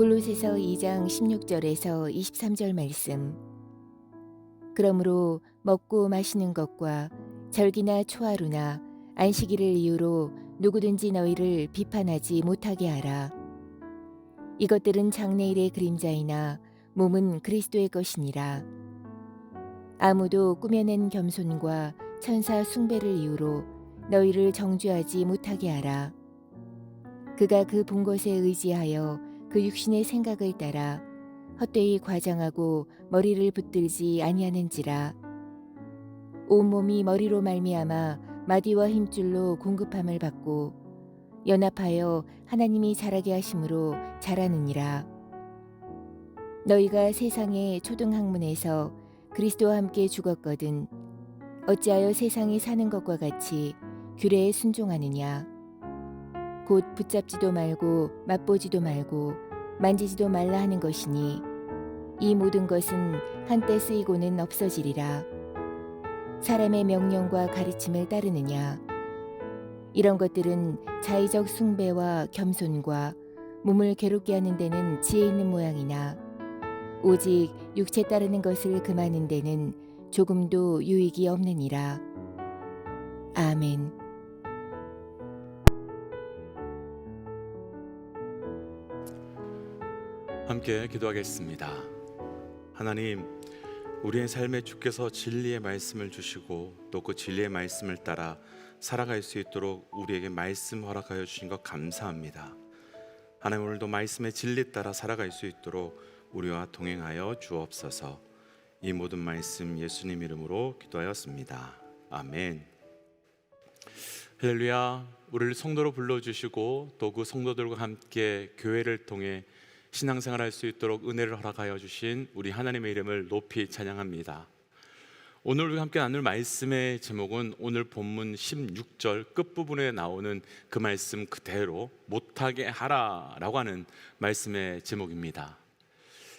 골로새서 2장 16절에서 23절 말씀. 그러므로 먹고 마시는 것과 절기나 초하루나 안식일을 이유로 누구든지 너희를 비판하지 못하게 하라. 이것들은 장래일의 그림자이나 몸은 그리스도의 것이니라. 아무도 꾸며낸 겸손과 천사 숭배를 이유로 너희를 정죄하지 못하게 하라. 그가 그 본 것에 의지하여 그 육신의 생각을 따라 헛되이 과장하고 머리를 붙들지 아니하는지라. 온몸이 머리로 말미암아 마디와 힘줄로 공급함을 받고 연합하여 하나님이 자라게 하심으로 자라느니라. 너희가 세상의 초등학문에서 그리스도와 함께 죽었거든 어찌하여 세상이 사는 것과 같이 규례에 순종하느냐. 곧 붙잡지도 말고 맛보지도 말고 만지지도 말라 하는 것이니 이 모든 것은 한때 쓰이고는 없어지리라. 사람의 명령과 가르침을 따르느냐. 이런 것들은 자의적 숭배와 겸손과 몸을 괴롭게 하는 데는 지혜 있는 모양이나 오직 육체 따르는 것을 금하는 데는 조금도 유익이 없느니라. 아멘. 함께 기도하겠습니다. 하나님, 우리의 삶에 주께서 진리의 말씀을 주시고 또 그 진리의 말씀을 따라 살아갈 수 있도록 우리에게 말씀 허락하여 주신 것 감사합니다. 하나님, 오늘도 말씀의 진리 따라 살아갈 수 있도록 우리와 동행하여 주옵소서. 이 모든 말씀 예수님 이름으로 기도하였습니다. 아멘. 할렐루야. 우리를 성도로 불러주시고 또 그 성도들과 함께 교회를 통해 신앙생활할 수 있도록 은혜를 허락하여 주신 우리 하나님의 이름을 높이 찬양합니다. 오늘 우리가 함께 나눌 말씀의 제목은 오늘 본문 16절 끝부분에 나오는 그 말씀 그대로 못하게 하라 라고 하는 말씀의 제목입니다.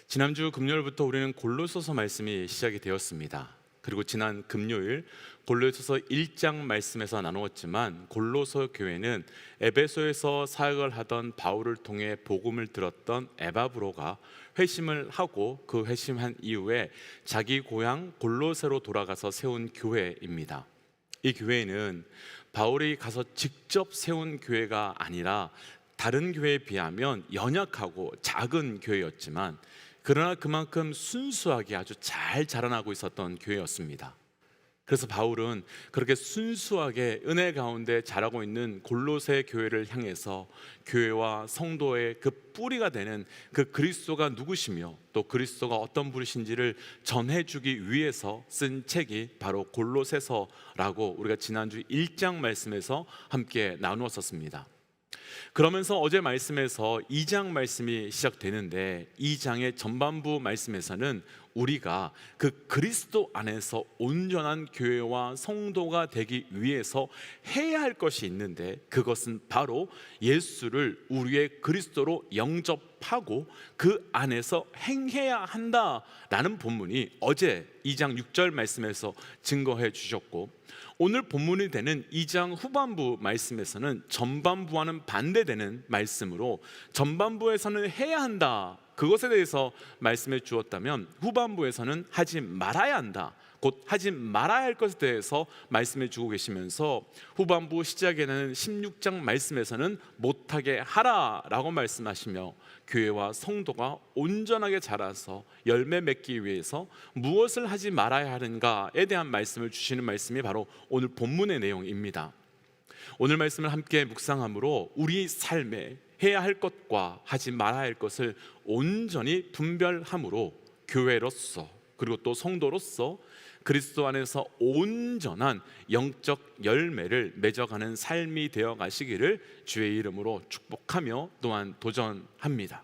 지난주 금요일부터 우리는 골로새서 말씀이 시작이 되었습니다. 그리고 지난 금요일 골로새서 1장 말씀에서 나누었지만 골로새 교회는 에베소에서 사역을 하던 바울을 통해 복음을 들었던 에바브로가 회심을 하고 그 회심한 이후에 자기 고향 골로새로 돌아가서 세운 교회입니다. 이 교회는 바울이 가서 직접 세운 교회가 아니라 다른 교회에 비하면 연약하고 작은 교회였지만 그러나 그만큼 순수하게 아주 잘 자라나고 있었던 교회였습니다. 그래서 바울은 그렇게 순수하게 은혜 가운데 자라고 있는 골로새 교회를 향해서 교회와 성도의 그 뿌리가 되는 그 그리스도가 누구시며 또 그리스도가 어떤 분이신지를 전해주기 위해서 쓴 책이 바로 골로새서라고 우리가 지난주 1장 말씀에서 함께 나누었었습니다. 그러면서 어제 말씀에서 2장 말씀이 시작되는데 2장의 전반부 말씀에서는 우리가 그 그리스도 안에서 온전한 교회와 성도가 되기 위해서 해야 할 것이 있는데 그것은 바로 예수를 우리의 그리스도로 영접하고 그 안에서 행해야 한다라는 본문이 어제 2장 6절 말씀에서 증거해 주셨고 오늘 본문이 되는 2장 후반부 말씀에서는 전반부와는 반대되는 말씀으로 전반부에서는 해야 한다 그것에 대해서 말씀해 주었다면 후반부에서는 하지 말아야 한다 곧 하지 말아야 할 것에 대해서 말씀해 주고 계시면서 후반부 시작에는 16장 말씀에서는 못하게 하라 라고 말씀하시며 교회와 성도가 온전하게 자라서 열매 맺기 위해서 무엇을 하지 말아야 하는가에 대한 말씀을 주시는 말씀이 바로 오늘 본문의 내용입니다. 오늘 말씀을 함께 묵상함으로 우리 삶에 해야 할 것과 하지 말아야 할 것을 온전히 분별함으로 교회로서 그리고 또 성도로서 그리스도 안에서 온전한 영적 열매를 맺어가는 삶이 되어 가시기를 주의 이름으로 축복하며 또한 도전합니다.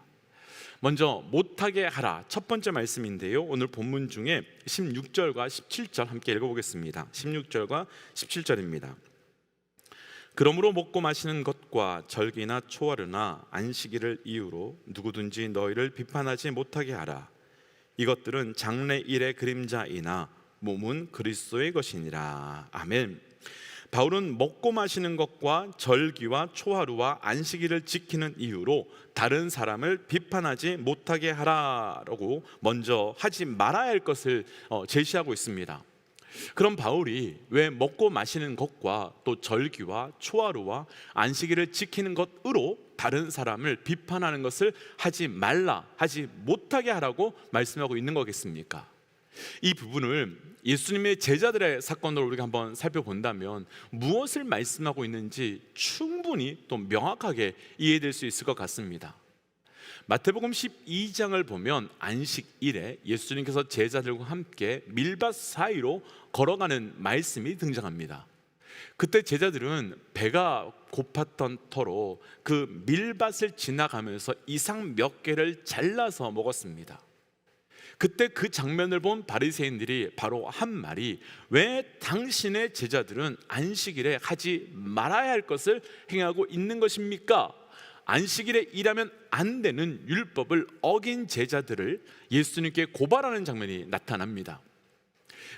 먼저 못하게 하라 첫 번째 말씀인데요, 오늘 본문 중에 16절과 17절 함께 읽어보겠습니다. 16절과 17절입니다. 그러므로 먹고 마시는 것과 절기나 초하루나 안식일을 이유로 누구든지 너희를 비판하지 못하게 하라. 이것들은 장래일의 그림자이나 몸은 그리스도의 것이니라. 아멘. 바울은 먹고 마시는 것과 절기와 초하루와 안식일을 지키는 이유로 다른 사람을 비판하지 못하게 하라라고 먼저 하지 말아야 할 것을 제시하고 있습니다. 그럼 바울이 왜 먹고 마시는 것과 또 절기와 초하루와 안식일을 지키는 것으로 다른 사람을 비판하는 것을 하지 말라, 하지 못하게 하라고 말씀하고 있는 거겠습니까? 이 부분을 예수님의 제자들의 사건으로 우리가 한번 살펴본다면 무엇을 말씀하고 있는지 충분히 또 명확하게 이해될 수 있을 것 같습니다. 마태복음 12장을 보면 안식일에 예수님께서 제자들과 함께 밀밭 사이로 걸어가는 말씀이 등장합니다. 그때 제자들은 배가 고팠던 터로 그 밀밭을 지나가면서 이상 몇 개를 잘라서 먹었습니다. 그때 그 장면을 본 바리새인들이 바로 한 말이, 왜 당신의 제자들은 안식일에 하지 말아야 할 것을 행하고 있는 것입니까? 안식일에 일하면 안 되는 율법을 어긴 제자들을 예수님께 고발하는 장면이 나타납니다.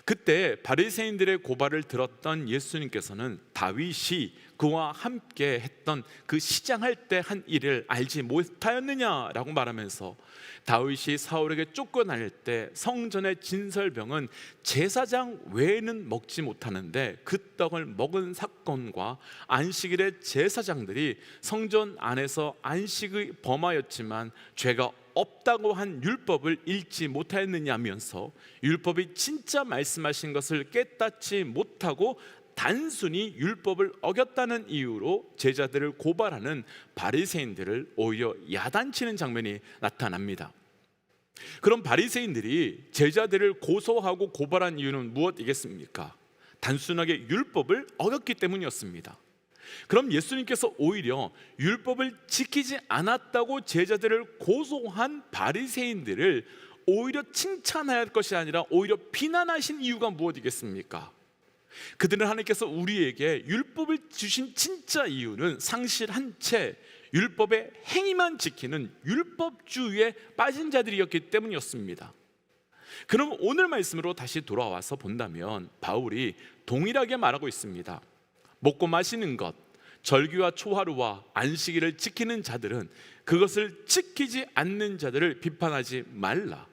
그때 바리새인들의 고발을 들었던 예수님께서는 다윗이 그와 함께 했던 그 시장할 때 한 일을 알지 못하였느냐라고 말하면서, 다윗이 사울에게 쫓겨날 때 성전의 진설병은 제사장 외에는 먹지 못하는데 그 떡을 먹은 사건과 안식일의 제사장들이 성전 안에서 안식의 범하였지만 죄가 없다고 한 율법을 읽지 못하였느냐면서 율법이 진짜 말씀하신 것을 깨닫지 못하고 단순히 율법을 어겼다는 이유로 제자들을 고발하는 바리새인들을 오히려 야단치는 장면이 나타납니다. 그럼 바리새인들이 제자들을 고소하고 고발한 이유는 무엇이겠습니까? 단순하게 율법을 어겼기 때문이었습니다. 그럼 예수님께서 오히려 율법을 지키지 않았다고 제자들을 고소한 바리새인들을 오히려 칭찬해야 할 것이 아니라 오히려 비난하신 이유가 무엇이겠습니까? 그들은 하나님께서 우리에게 율법을 주신 진짜 이유는 상실한 채 율법의 행위만 지키는 율법주의에 빠진 자들이었기 때문이었습니다. 그럼 오늘 말씀으로 다시 돌아와서 본다면 바울이 동일하게 말하고 있습니다. 먹고 마시는 것, 절기와 초하루와 안식일을 지키는 자들은 그것을 지키지 않는 자들을 비판하지 말라.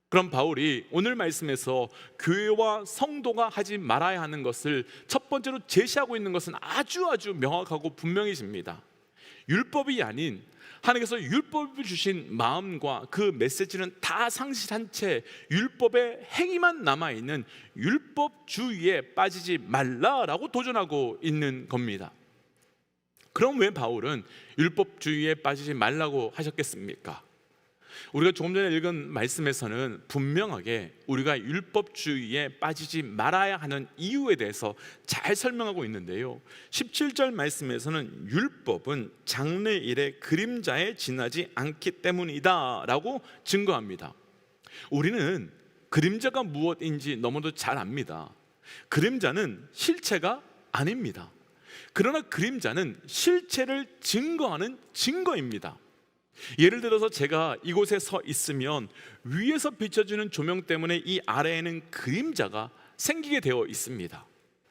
그럼 바울이 오늘 말씀에서 교회와 성도가 하지 말아야 하는 것을 첫 번째로 제시하고 있는 것은 아주 명확하고 분명해집니다. 율법이 아닌 하나님께서 율법을 주신 마음과 그 메시지는 다 상실한 채 율법의 행위만 남아있는 율법주의에 빠지지 말라라고 도전하고 있는 겁니다. 그럼 왜 바울은 율법주의에 빠지지 말라고 하셨겠습니까? 우리가 조금 전에 읽은 말씀에서는 분명하게 우리가 율법주의에 빠지지 말아야 하는 이유에 대해서 잘 설명하고 있는데요, 17절 말씀에서는 율법은 장래일의 그림자에 지나지 않기 때문이다 라고 증거합니다. 우리는 그림자가 무엇인지 너무도 잘 압니다. 그림자는 실체가 아닙니다. 그러나 그림자는 실체를 증거하는 증거입니다. 예를 들어서 제가 이곳에 서 있으면 위에서 비춰주는 조명 때문에 이 아래에는 그림자가 생기게 되어 있습니다.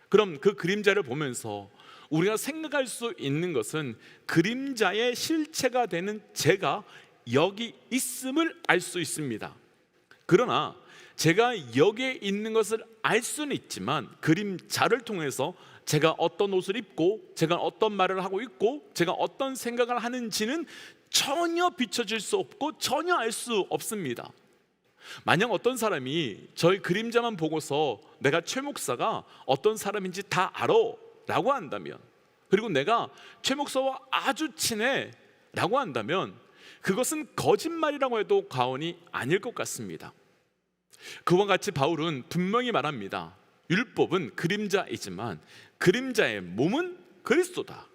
그럼 그 그림자를 보면서 우리가 생각할 수 있는 것은 그림자의 실체가 되는 제가 여기 있음을 알 수 있습니다. 그러나 제가 여기에 있는 것을 알 수는 있지만 그림자를 통해서 제가 어떤 옷을 입고 제가 어떤 말을 하고 있고 제가 어떤 생각을 하는지는 전혀 비춰질 수 없고 전혀 알 수 없습니다. 만약 어떤 사람이 저의 그림자만 보고서 내가 최 목사가 어떤 사람인지 다 알아 라고 한다면, 그리고 내가 최 목사와 아주 친해 라고 한다면 그것은 거짓말이라고 해도 과언이 아닐 것 같습니다. 그와 같이 바울은 분명히 말합니다. 율법은 그림자이지만 그림자의 몸은 그리스도다.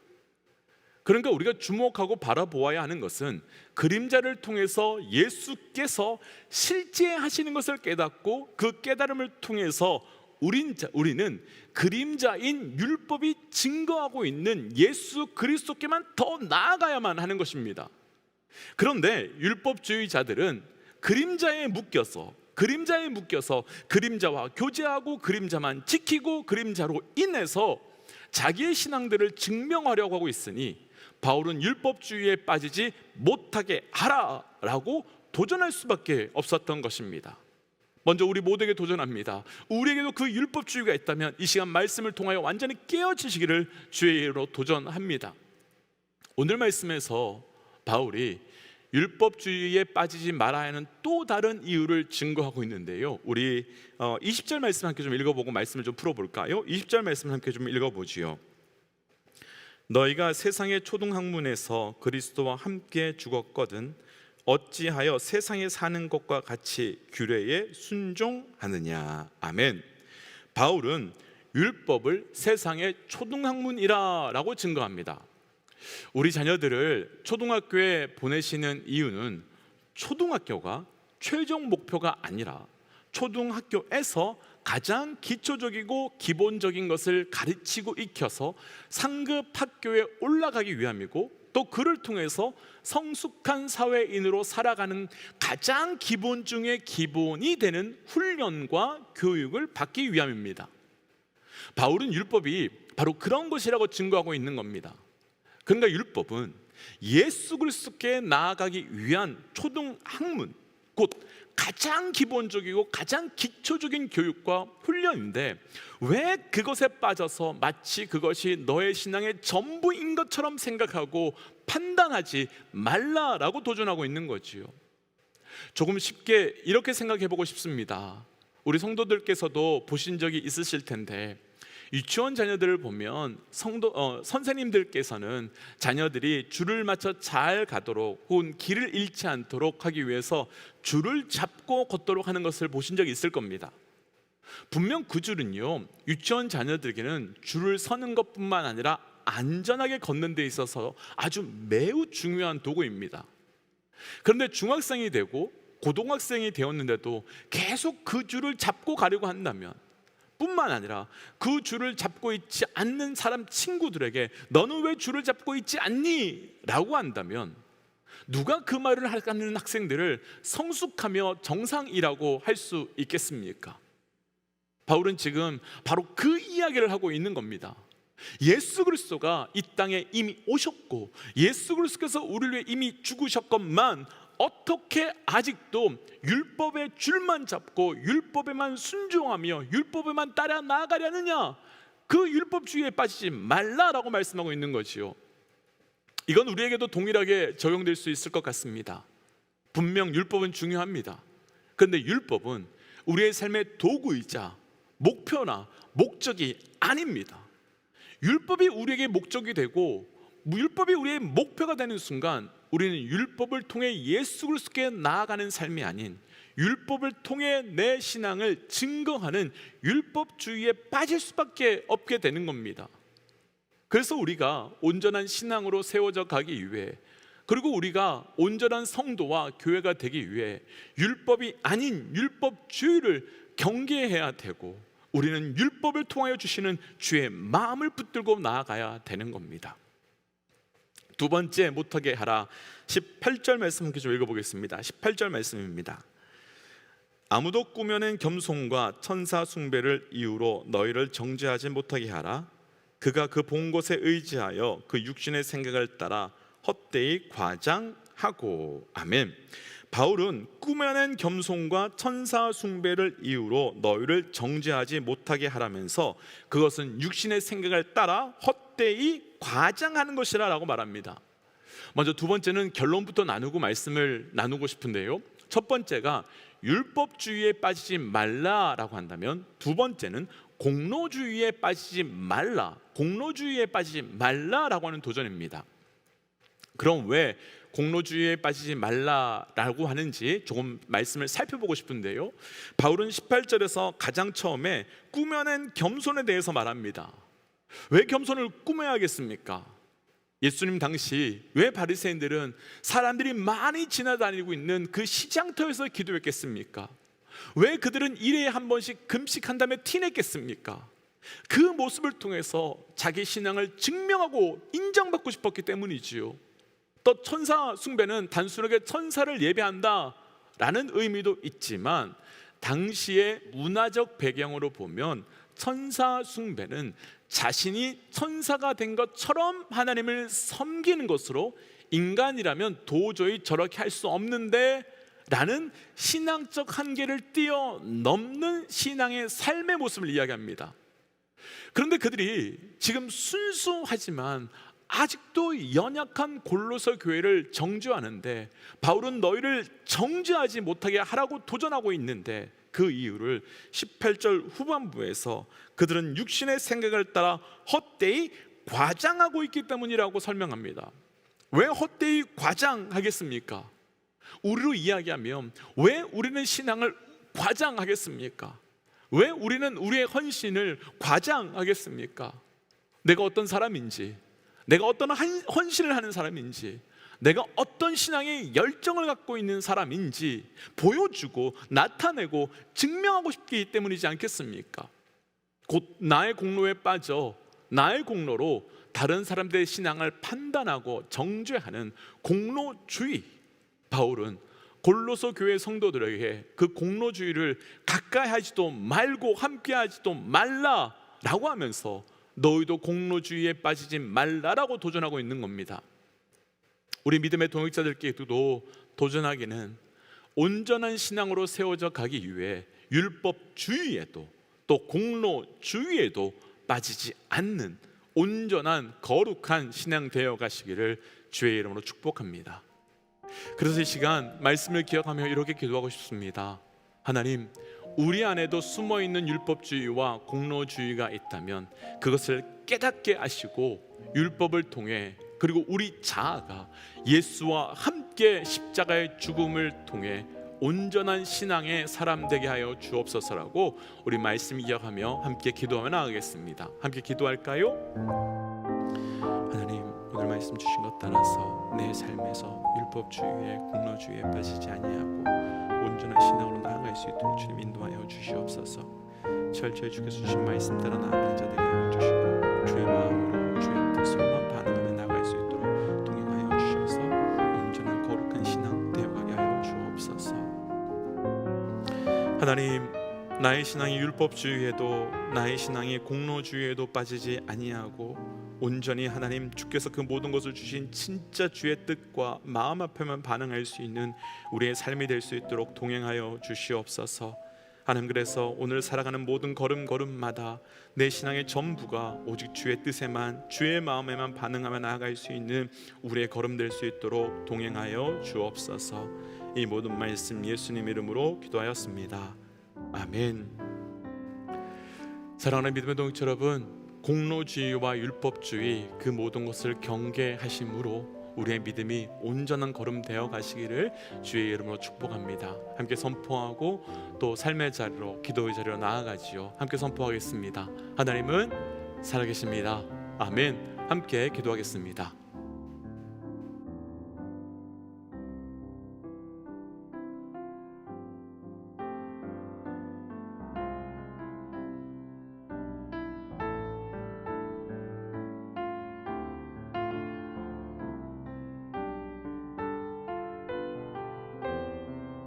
그러니까 우리가 주목하고 바라보아야 하는 것은 그림자를 통해서 예수께서 실제 하시는 것을 깨닫고 그 깨달음을 통해서 우리는 그림자인 율법이 증거하고 있는 예수 그리스도께만 더 나아가야만 하는 것입니다. 그런데 율법주의자들은 그림자에 묶여서 그림자와 교제하고 그림자만 지키고 그림자로 인해서 자기의 신앙들을 증명하려고 하고 있으니 바울은 율법주의에 빠지지 못하게 하라라고 도전할 수밖에 없었던 것입니다. 먼저 우리 모두에게 도전합니다. 우리에게도 그 율법주의가 있다면 이 시간 말씀을 통하여 완전히 깨어지시기를 주의 이름으로 도전합니다. 오늘 말씀에서 바울이 율법주의에 빠지지 말아야 하는 또 다른 이유를 증거하고 있는데요. 우리 20절 말씀 함께 좀 읽어보고 말씀을 좀 풀어볼까요? 20절 말씀 함께 좀 읽어보지요. 너희가 세상의 초등학문에서 그리스도와 함께 죽었거든 어찌하여 세상에 사는 것과 같이 규례에 순종하느냐. 아멘. 바울은 율법을 세상의 초등학문이라 라고 증거합니다. 우리 자녀들을 초등학교에 보내시는 이유는 초등학교가 최종 목표가 아니라 초등학교에서 가장 기초적이고 기본적인 것을 가르치고 익혀서 상급 학교에 올라가기 위함이고, 또 그를 통해서 성숙한 사회인으로 살아가는 가장 기본 중에 기본이 되는 훈련과 교육을 받기 위함입니다. 바울은 율법이 바로 그런 것이라고 증거하고 있는 겁니다. 그러니까 율법은 예수 그리스도께 나아가기 위한 초등학문, 곧 가장 기본적이고 가장 기초적인 교육과 훈련인데, 왜 그것에 빠져서 마치 그것이 너의 신앙의 전부인 것처럼 생각하고 판단하지 말라라고 도전하고 있는 거지요. 조금 쉽게 이렇게 생각해 보고 싶습니다. 우리 성도들께서도 보신 적이 있으실 텐데, 유치원 자녀들을 보면 선생님들께서는 자녀들이 줄을 맞춰 잘 가도록 혹은 길을 잃지 않도록 하기 위해서 줄을 잡고 걷도록 하는 것을 보신 적이 있을 겁니다. 분명 그 줄은요, 유치원 자녀들에게는 줄을 서는 것뿐만 아니라 안전하게 걷는 데 있어서 아주 매우 중요한 도구입니다. 그런데 중학생이 되고 고등학생이 되었는데도 계속 그 줄을 잡고 가려고 한다면, 뿐만 아니라 그 줄을 잡고 있지 않는 사람 친구들에게 너는 왜 줄을 잡고 있지 않니? 라고 한다면 누가 그 말을 하는 학생들을 성숙하며 정상이라고 할 수 있겠습니까? 바울은 지금 바로 그 이야기를 하고 있는 겁니다. 예수 그리스도가 이 땅에 이미 오셨고 예수 그리스도께서 우리를 위해 이미 죽으셨건만 어떻게 아직도 율법의 줄만 잡고 율법에만 순종하며 율법에만 따라 나아가려느냐? 그 율법주의에 빠지지 말라라고 말씀하고 있는 거지요. 이건 우리에게도 동일하게 적용될 수 있을 것 같습니다. 분명 율법은 중요합니다. 그런데 율법은 우리의 삶의 도구이자 목표나 목적이 아닙니다. 율법이 우리에게 목적이 되고 율법이 우리의 목표가 되는 순간 우리는 율법을 통해 예수 그리스도께 나아가는 삶이 아닌 율법을 통해 내 신앙을 증거하는 율법주의에 빠질 수밖에 없게 되는 겁니다. 그래서 우리가 온전한 신앙으로 세워져 가기 위해, 그리고 우리가 온전한 성도와 교회가 되기 위해 율법이 아닌 율법주의를 경계해야 되고, 우리는 율법을 통하여 주시는 주의 마음을 붙들고 나아가야 되는 겁니다. 두 번째, 못하게 하라. 18절 말씀 함께 좀 읽어보겠습니다. 18절 말씀입니다. 아무도 꾸며낸 겸손과 천사 숭배를 이유로 너희를 정죄하지 못하게 하라. 그가 그 본 것에 의지하여 그 육신의 생각을 따라 헛되이 과장하고. 아멘. 바울은 꾸며낸 겸손과 천사 숭배를 이유로 너희를 정죄하지 못하게 하라면서 그것은 육신의 생각을 따라 헛되이 과장하는 것이라 라고 말합니다. 먼저 두 번째는 결론부터 나누고 말씀을 나누고 싶은데요, 첫 번째가 율법주의에 빠지지 말라라고 한다면, 두 번째는 공로주의에 빠지지 말라, 공로주의에 빠지지 말라라고 하는 도전입니다. 그럼 왜 공로주의에 빠지지 말라라고 하는지 조금 말씀을 살펴보고 싶은데요, 바울은 18절에서 가장 처음에 꾸며낸 겸손에 대해서 말합니다. 왜 겸손을 꾸며야겠습니까? 예수님 당시 왜 바리새인들은 사람들이 많이 지나다니고 있는 그 시장터에서 기도했겠습니까? 왜 그들은 일에 한 번씩 금식한 다음에 티냈겠습니까? 그 모습을 통해서 자기 신앙을 증명하고 인정받고 싶었기 때문이지요. 또 천사 숭배는 단순하게 천사를 예배한다 라는 의미도 있지만, 당시의 문화적 배경으로 보면 천사 숭배는 자신이 천사가 된 것처럼 하나님을 섬기는 것으로 인간이라면 도저히 저렇게 할 수 없는데 라는 신앙적 한계를 뛰어넘는 신앙의 삶의 모습을 이야기합니다. 그런데 그들이 지금 순수하지만 아직도 연약한 골로새 교회를 정죄하는데, 바울은 너희를 정죄하지 못하게 하라고 도전하고 있는데, 그 이유를 18절 후반부에서 그들은 육신의 생각을 따라 헛되이 과장하고 있기 때문이라고 설명합니다. 왜 헛되이 과장하겠습니까? 우리로 이야기하면 왜 우리는 신앙을 과장하겠습니까? 왜 우리는 우리의 헌신을 과장하겠습니까? 내가 어떤 사람인지, 내가 어떤 헌신을 하는 사람인지, 내가 어떤 신앙의 열정을 갖고 있는 사람인지 보여주고 나타내고 증명하고 싶기 때문이지 않겠습니까? 곧 나의 공로에 빠져 나의 공로로 다른 사람들의 신앙을 판단하고 정죄하는 공로주의. 바울은 골로새 교회 성도들에게 그 공로주의를 가까이 하지도 말고 함께 하지도 말라라고 하면서 너희도 공로주의에 빠지지 말라라고 도전하고 있는 겁니다. 우리 믿음의 동역자들께도 도전하기는 온전한 신앙으로 세워져 가기 위해 율법주의에도 또 공로주의에도 빠지지 않는 온전한 거룩한 신앙 되어 가시기를 주의 이름으로 축복합니다. 그래서 이 시간 말씀을 기억하며 이렇게 기도하고 싶습니다. 하나님, 우리 안에도 숨어있는 율법주의와 공로주의가 있다면 그것을 깨닫게 하시고 율법을 통해, 그리고 우리 자아가 예수와 함께 십자가의 죽음을 통해 온전한 신앙의 사람 되게 하여 주옵소서라고 우리 말씀 기억하며 함께 기도하며 나가겠습니다. 함께 기도할까요? 하나님, 오늘 말씀 주신 것 따라서 내 삶에서 율법주의에 공로주의에 빠지지 아니하고 온전한 신앙으로 나아갈 수 있도록 주님 인도하여 주시옵소서. 철저히 주께서 주신 말씀 따라 나아가는 자들에게 하여 주시고 주의 마음으로 주의 뜻으로만 반응하며 나아갈 수 있도록 동행하여 주셔서 온전한 거룩한 신앙 되어가게 하여 주옵소서. 하나님, 나의 신앙이 율법주의에도 나의 신앙이 공로주의에도 빠지지 아니하고 온전히 하나님 주께서 그 모든 것을 주신 진짜 주의 뜻과 마음 앞에만 반응할 수 있는 우리의 삶이 될 수 있도록 동행하여 주시옵소서. 하나님, 그래서 오늘 살아가는 모든 걸음걸음마다 내 신앙의 전부가 오직 주의 뜻에만, 주의 마음에만 반응하며 나아갈 수 있는 우리의 걸음 될 수 있도록 동행하여 주옵소서. 이 모든 말씀 예수님 이름으로 기도하였습니다. 아멘. 사랑하는 믿음의 동역자 여러분, 공로주의와 율법주의 그 모든 것을 경계하심으로 우리의 믿음이 온전한 걸음 되어 가시기를 주의 이름으로 축복합니다. 함께 선포하고 또 삶의 자리로, 기도의 자리로 나아가지요. 함께 선포하겠습니다. 하나님은 살아계십니다. 아멘. 함께 기도하겠습니다.